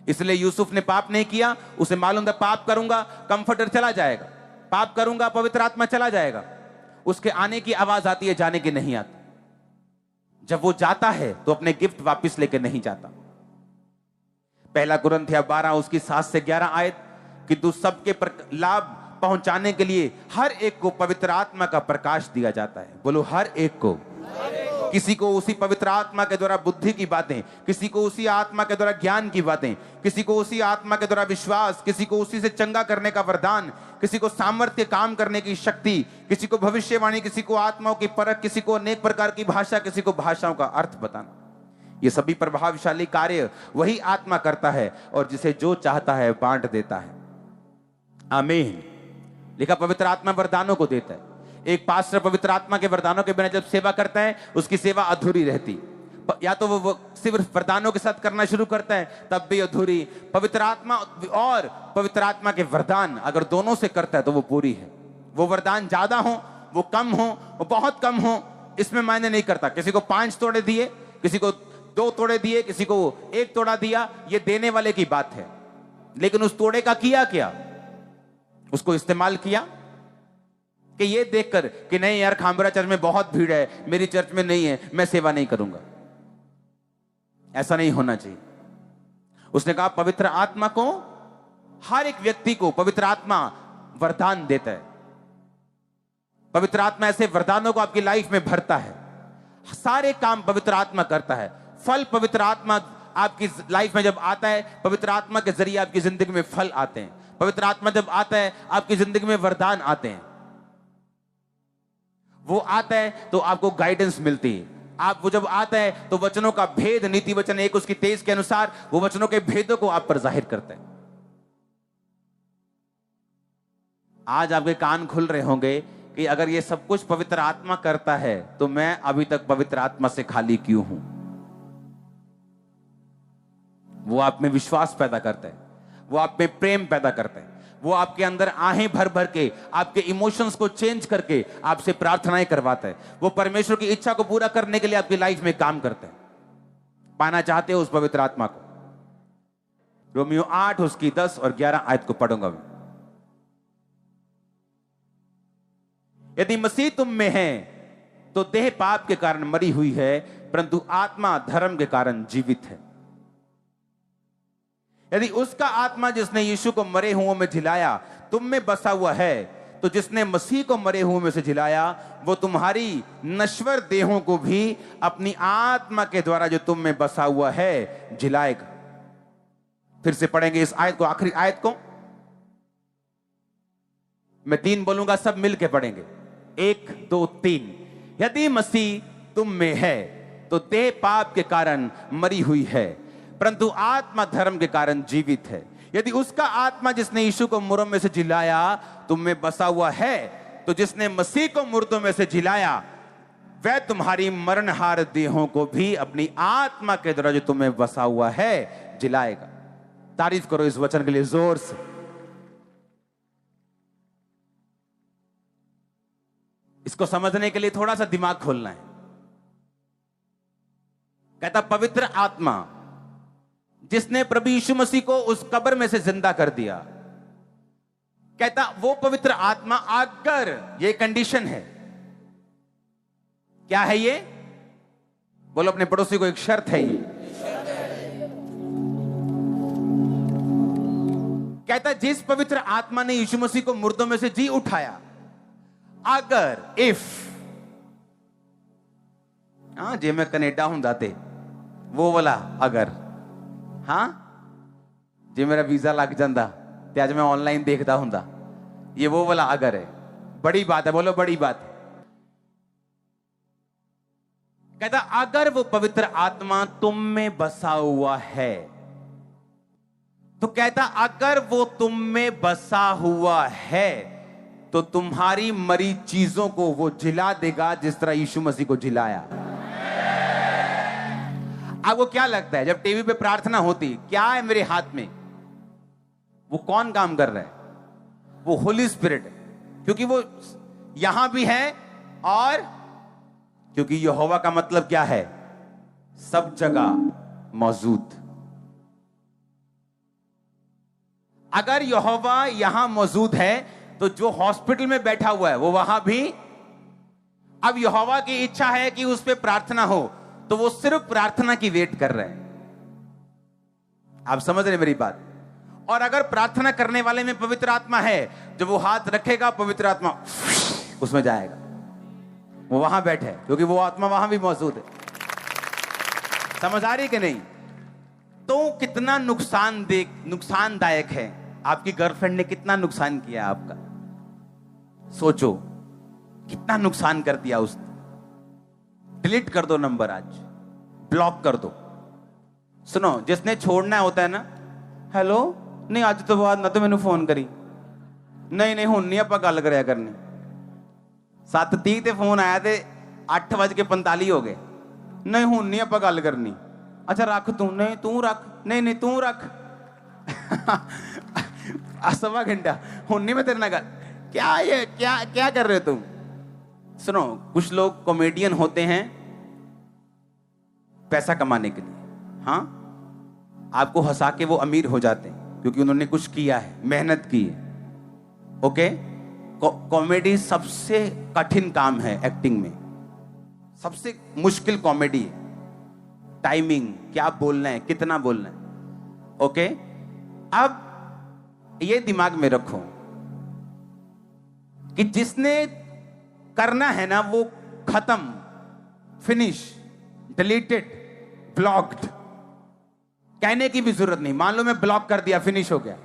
इसलिए यूसुफ ने पाप नहीं किया। उसे मालूम था पाप करूंगा कंफर्टर चला जाएगा, पाप करूंगा पवित्र आत्मा चला जाएगा। उसके आने की आवाज आती है, जाने की नहीं आती। जब वो जाता है तो अपने गिफ्ट वापस लेके नहीं जाता। पहला कुरिन्थियों 12 उसकी 7 से 11 आयत कि तू सबके लाभ पहुंचाने के लिए हर एक को पवित्र आत्मा का प्रकाश दिया जाता है। बोलो हर एक को। किसी को उसी पवित्र आत्मा के द्वारा बुद्धि की बातें, किसी को उसी आत्मा के द्वारा ज्ञान की बातें, किसी को उसी आत्मा के द्वारा विश्वास, किसी को उसी से चंगा करने का वरदान, किसी को सामर्थ्य काम करने की शक्ति, किसी को भविष्यवाणी, किसी को आत्माओं की परख, किसी को अनेक प्रकार की भाषा, किसी को भाषाओं का अर्थ बताना। ये सभी प्रभावशाली कार्य वही आत्मा करता है और जिसे जो चाहता है बांट देता है। आमीन। लिखा पवित्र आत्मा वरदानों को देता है। एक पास्टर पवित्र आत्मा के वरदानों के बिना जब सेवा करता है उसकी सेवा अधूरी रहती। या तो वो सिर्फ वरदानों के साथ करना शुरू करता है तब भी अधूरी। पवित्र आत्मा और पवित्र आत्मा के वरदान अगर दोनों से करता है तो वो पूरी है। वो वरदान ज्यादा हो, वो कम हो, वो बहुत कम हो, इसमें मायने नहीं करता। किसी को 5 तोड़े दिए, किसी को 2 तोड़े दिए, किसी को 1 तोड़ा दिया, ये देने वाले की बात है। लेकिन उस तोड़े का किया क्या? उसको इस्तेमाल किया कि ये देखकर कि नहीं यार खामरा चर्च में बहुत भीड़ है, मेरी चर्च में नहीं है, मैं सेवा नहीं करूंगा। ऐसा नहीं होना चाहिए। उसने कहा पवित्र आत्मा को, हर एक व्यक्ति को पवित्र आत्मा वरदान देता है। पवित्र आत्मा ऐसे वरदानों को आपकी लाइफ में भरता है। सारे काम पवित्र आत्मा करता है। फल पवित्र आत्मा आपकी लाइफ में जब आता है, पवित्र आत्मा के जरिए आपकी जिंदगी में फल आते हैं। पवित्र आत्मा जब आता है आपकी जिंदगी में वरदान आते हैं। वो आता है तो आपको गाइडेंस मिलती है। आप वो जब आता है तो वचनों का भेद, नीति वचन 1 उसकी 23 के अनुसार वो वचनों के भेदों को आप पर जाहिर करता है। आज आपके कान खुल रहे होंगे कि अगर ये सब कुछ पवित्र आत्मा करता है तो मैं अभी तक पवित्र आत्मा से खाली क्यों हूं। वो आप में विश्वास पैदा करता है, वो आप में प्रेम पैदा करता है, वो आपके अंदर आहें भर भर के आपके इमोशंस को चेंज करके आपसे प्रार्थनाएं करवाता है। वो परमेश्वर की इच्छा को पूरा करने के लिए आपकी लाइफ में काम करता है। पाना चाहते हो उस पवित्र आत्मा को? रोमियो 8 उसकी 10 और 11 आयत को पढ़ूंगा मैं। यदि मसीह तुम में है तो देह पाप के कारण मरी हुई है, परंतु आत्मा धर्म के कारण जीवित है। यदि उसका आत्मा जिसने यीशु को मरे हुओं में जिलाया तुम में बसा हुआ है, तो जिसने मसीह को मरे हुओं में से जिलाया वो तुम्हारी नश्वर देहों को भी अपनी आत्मा के द्वारा जो तुम में बसा हुआ है जिलाएगा। फिर से पढ़ेंगे इस आयत को, आखिरी आयत को। मैं 3 बोलूंगा, सब मिलके पढ़ेंगे। 1 2 3। यदि मसीह तुम में है तो देह पाप के कारण मरी हुई है, परंतु आत्मा धर्म के कारण जीवित है। यदि उसका आत्मा जिसने यीशु को मुर्दों में से जिलाया तुम में बसा हुआ है, तो जिसने मसीह को मुर्दों में से जिलाया वह तुम्हारी मरणहार देहों को भी अपनी आत्मा के द्वारा जो तुम्हें बसा हुआ है जिलाएगा। तारीफ करो इस वचन के लिए जोर से। इसको समझने के लिए थोड़ा सा दिमाग खोलना है। कहता पवित्र आत्मा जिसने प्रभु यीशु मसीह को उस कब्र में से जिंदा कर दिया, कहता वो पवित्र आत्मा, अगर ये कंडीशन है, क्या है ये? बोलो अपने पड़ोसी को, एक शर्त है ये। कहता जिस पवित्र आत्मा ने यीशु मसीह को मुर्दों में से जी उठाया, अगर जे मैं कनेडा हूं दाते वो वाला अगर, हाँ जे मेरा वीजा लग जाता ते आज मैं ऑनलाइन देखता हुंदा, ये वो वाला अगर है। बड़ी बात है, बोलो बड़ी बात है। कहता अगर वो पवित्र आत्मा तुम में बसा हुआ है, तो कहता अगर वो तुम में बसा हुआ है तो तुम्हारी मरी चीजों को वो जिला देगा जिस तरह यीशु मसीह को जिलाया। आपको क्या लगता है जब टीवी पे प्रार्थना होती, क्या है मेरे हाथ में? वो कौन काम कर रहा है? वो होली स्पिरिट है, क्योंकि वो यहां भी है और क्योंकि यहोवा का मतलब क्या है? सब जगह मौजूद। अगर यहोवा यहां मौजूद है तो जो हॉस्पिटल में बैठा हुआ है वो वहां भी। अब यहोवा की इच्छा है कि उस पे प्रार्थना हो, तो वो सिर्फ प्रार्थना की वेट कर रहे हैं। आप समझ रहे मेरी बात? और अगर प्रार्थना करने वाले में पवित्र आत्मा है, जब वो हाथ रखेगा पवित्र आत्मा उसमें जाएगा, वो वहां बैठे क्योंकि वो आत्मा वहां भी मौजूद है। समझ आ रही कि नहीं? तो कितना नुकसानदायक है। आपकी गर्लफ्रेंड ने कितना नुकसान किया आपका, सोचो कितना नुकसान कर दिया उसने। डिलीट कर दो नंबर, आज ब्लॉक कर दो। सुनो, जिसने छोड़ना होता है ना, हेलो नहीं आज तो बाद ना तो मैंने फोन करी, नहीं हुण नहीं आपां गल करिया करनी। 7:30 ते फोन आया ते 8:45 हो गए, नहीं हुण नहीं आपां गल करनी। अच्छा रख तू, नहीं तू रख, नहीं तू रख। 1.25 घंटा हुण नहीं मैं तेरे नाल गल। क्या ये क्या कर रहे हो तुम? सुनो, कुछ लोग कॉमेडियन होते हैं पैसा कमाने के लिए, हाँ आपको हंसा के वो अमीर हो जाते हैं क्योंकि उन्होंने कुछ किया है, मेहनत की है। ओके, कॉमेडी सबसे कठिन काम है एक्टिंग में, सबसे मुश्किल कॉमेडी है। टाइमिंग, क्या बोलना है, कितना बोलना है। ओके, अब ये दिमाग में रखो कि जिसने करना है ना वो खत्म, फिनिश, डिलीटेड, ब्लॉक्ड। कहने की भी जरूरत नहीं, मान लो मैं ब्लॉक कर दिया, फिनिश हो गया।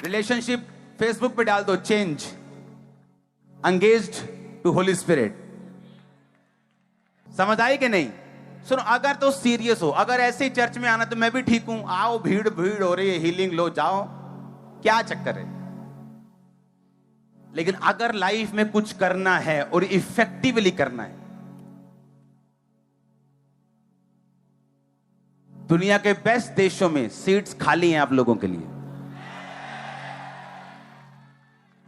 रिलेशनशिप फेसबुक पे डाल दो change engaged to holy spirit. समझ आई कि नहीं? सुनो, अगर तो सीरियस हो, अगर ऐसे ही चर्च में आना तो मैं भी ठीक हूं, आओ, भीड़ भीड़ हो रही है, हीलिंग लो, जाओ, क्या चक्कर है। लेकिन अगर लाइफ में कुछ करना है और इफेक्टिवली करना है, दुनिया के बेस्ट देशों में सीट्स खाली हैं आप लोगों के लिए।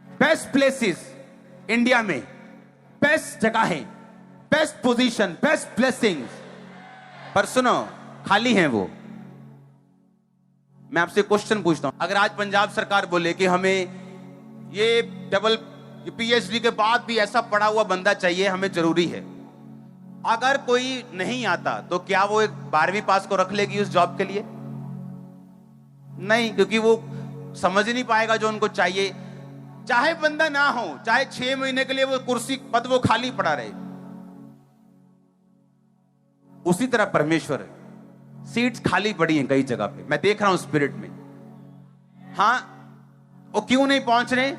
बेस्ट प्लेसेस इंडिया में, बेस्ट जगह है, बेस्ट पोजीशन, बेस्ट ब्लेसिंग्स, पर सुनो खाली हैं वो। मैं आपसे क्वेश्चन पूछता हूं, अगर आज पंजाब सरकार बोले कि हमें ये डबल पीएचडी के बाद भी ऐसा पढ़ा हुआ बंदा चाहिए, हमें जरूरी है, अगर कोई नहीं आता तो क्या वो एक 12वीं पास को रख लेगी उस जॉब के लिए? नहीं, क्योंकि वो समझ ही नहीं पाएगा जो उनको चाहिए। चाहे बंदा ना हो, चाहे 6 महीने के लिए वो कुर्सी पद वो खाली पड़ा रहे। उसी तरह परमेश्वर है, सीट्स खाली पड़ी हैं कई जगह पे, मैं देख रहा हूं स्पिरिट में। हाँ, वो क्यों नहीं पहुंच रहे?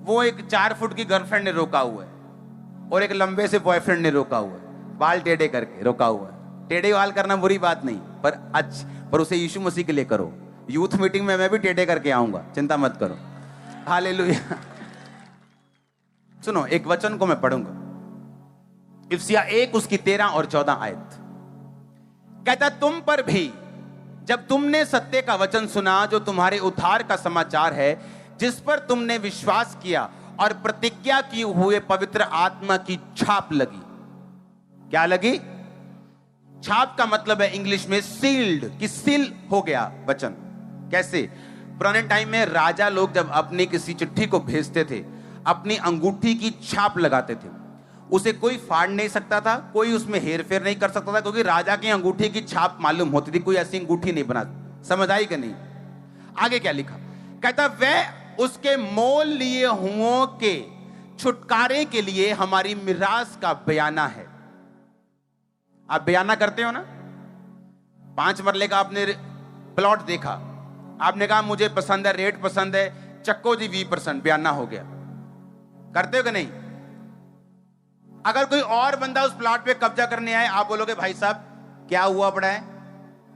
वो एक 4 फुट की गर्लफ्रेंड ने रोका हुआ है और एक लंबे से बॉयफ्रेंड ने रोका हुआ है, बाल टेढ़े करके रोका हुआ है। टेढ़े बाल करना बुरी बात नहीं, पर उसे यीशु मसीह के लिए करो। यूथ मीटिंग में मैं भी टेढ़े करके आऊंगा, चिंता मत करो। हालेलुया। सुनो, एक वचन को मैं पढ़ूंगा, इफ्सिया 1 उसकी 13 और 14 आयत। कहता, तुम पर भी जब तुमने सत्य का वचन सुना, जो तुम्हारे उद्धार का समाचार है, जिस पर तुमने विश्वास किया और प्रतिज्ञा की हुए पवित्र आत्मा की छाप लगी। क्या लगी? छाप का मतलब है इंग्लिश में सील्ड, कि सील हो गया वचन। कैसे? पुराने टाइम में राजा लोग जब अपनी किसी चिट्ठी को भेजते थे, अपनी अंगूठी की छाप लगाते थे। उसे कोई फाड़ नहीं सकता था, कोई उसमें हेर फेर नहीं कर सकता था, क्योंकि राजा की अंगूठी की छाप मालूम होती थी, कोई ऐसी अंगूठी नहीं बना। समझ आई कि नहीं? आगे क्या लिखा? कहता, वह उसके मोल लिए हुओं के छुटकारे के लिए हमारी मिरास का बयाना है। आप बयाना करते हो ना? 5 मरले का आपने प्लॉट देखा, आपने कहा मुझे पसंद है, रेट पसंद है, चक्को जी 20%, बयाना हो गया। करते हो कि नहीं? अगर कोई और बंदा उस प्लॉट पे कब्जा करने आए, आप बोलोगे भाई साहब क्या हुआ पड़ा है?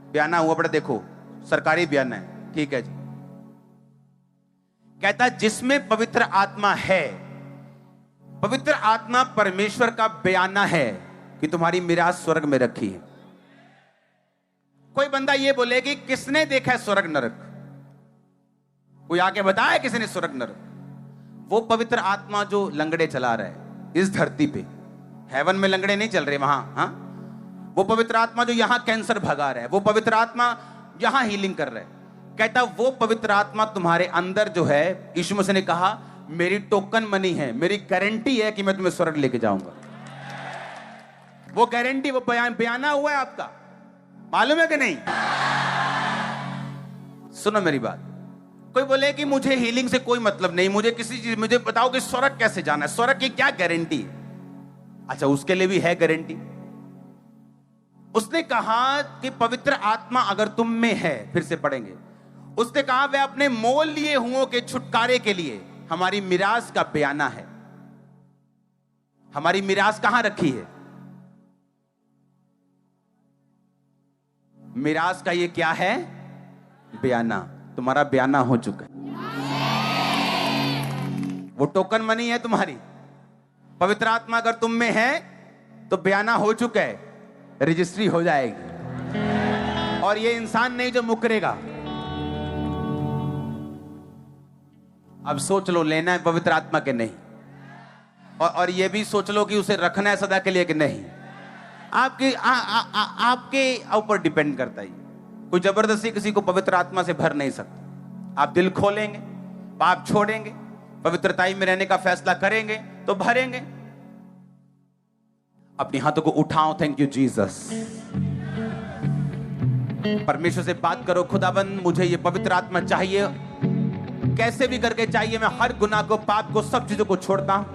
बयाना हुआ पड़ा, देखो सरकारी बयाना है, ठीक है जी। कहता, जिसमें पवित्र आत्मा है, पवित्र आत्मा परमेश्वर का बयाना है कि तुम्हारी मिरास स्वर्ग में रखी है। कोई बंदा ये बोले कि किसने देखा है स्वर्ग नरक? कोई आके बताया किसी ने स्वर्ग नरक? वो पवित्र आत्मा जो लंगड़े चला रहा है इस धरती पे, हेवन में लंगड़े नहीं चल रहे वहां। हाँ, वो पवित्र आत्मा जो यहां कैंसर भगा रहा है, वो पवित्र आत्मा यहां हीलिंग कर रहा है। कहता, वो पवित्र आत्मा तुम्हारे अंदर जो है, यीशु मसीह ने कहा मेरी टोकन मनी है, मेरी गारंटी है कि मैं तुम्हें स्वर्ग लेके जाऊंगा। वो गारंटी, वो बयाना हुआ है आपका, मालूम है कि नहीं? सुनो मेरी बात, कोई बोले कि मुझे हीलिंग से कोई मतलब नहीं, मुझे किसी चीज, मुझे बताओ कि स्वर्ग कैसे जाना है, स्वर्ग की क्या गारंटी है? अच्छा, उसके लिए भी है गारंटी। उसने कहा कि पवित्र आत्मा अगर तुम में है, फिर से पढ़ेंगे, उसने कहा वह अपने मोल लिए हुओं के छुटकारे के लिए हमारी मिरास का बयाना है। हमारी मिरास कहां रखी है? मिरास का ये क्या है? बयाना। तुम्हारा बयाना हो चुका है, वो टोकन मनी है तुम्हारी। पवित्र आत्मा अगर तुम में है तो बयाना हो चुका है, रजिस्ट्री हो जाएगी, और ये इंसान नहीं जो मुकरेगा। अब सोच लो, लेना है पवित्र आत्मा के नहीं, और ये भी सोच लो कि उसे रखना है सदा के लिए कि नहीं। आपके ऊपर डिपेंड करता है। कोई जबरदस्ती किसी को पवित्र आत्मा से भर नहीं सकता। आप दिल खोलेंगे, पाप छोड़ेंगे, पवित्रताई में रहने का फैसला करेंगे तो भरेंगे। अपने हाथों को उठाओ, थैंक यू जीसस। परमेश्वर से बात करो, खुदाबंद मुझे ये पवित्र आत्मा चाहिए, कैसे भी करके चाहिए। मैं हर गुनाह को, पाप को, सब चीजों को छोड़ता हूं।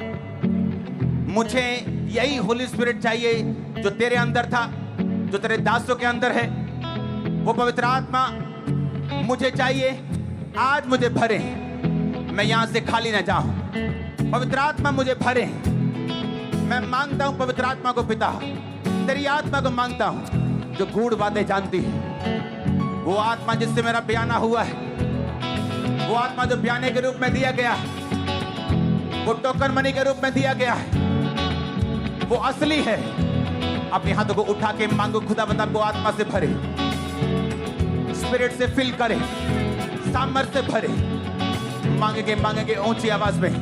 मुझे यही होली स्पिरिट चाहिए जो तेरे अंदर था, जो तेरे दासों के अंदर है। वो पवित्र आत्मा मुझे चाहिए, आज मुझे भरे। मैं यहां से खाली न जाऊं। पवित्र आत्मा मुझे भरे। मैं मांगता हूं पवित्र आत्मा को पिता, तेरी आत्मा को मांगता हूं जो गूढ़ बातें जानती है। वो आत्मा जिससे मेरा बयाना हुआ है, वो आत्मा जो बयाने के रूप में दिया गया है, वो टोकन मनी के रूप में दिया गया है, वो असली है। अपने हाथों को उठा के मांगो, खुदावंद को आत्मा से भरे, स्पिरिट से फिल करे, सामर्थ्य से भरे। मांगेंगे ऊंची आवाज में।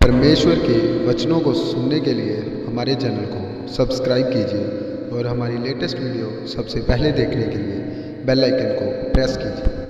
परमेश्वर के वचनों को सुनने के लिए हमारे चैनल को सब्सक्राइब कीजिए और हमारी लेटेस्ट वीडियो सबसे पहले देखने के लिए बेल आइकन को प्रेस कीजिए।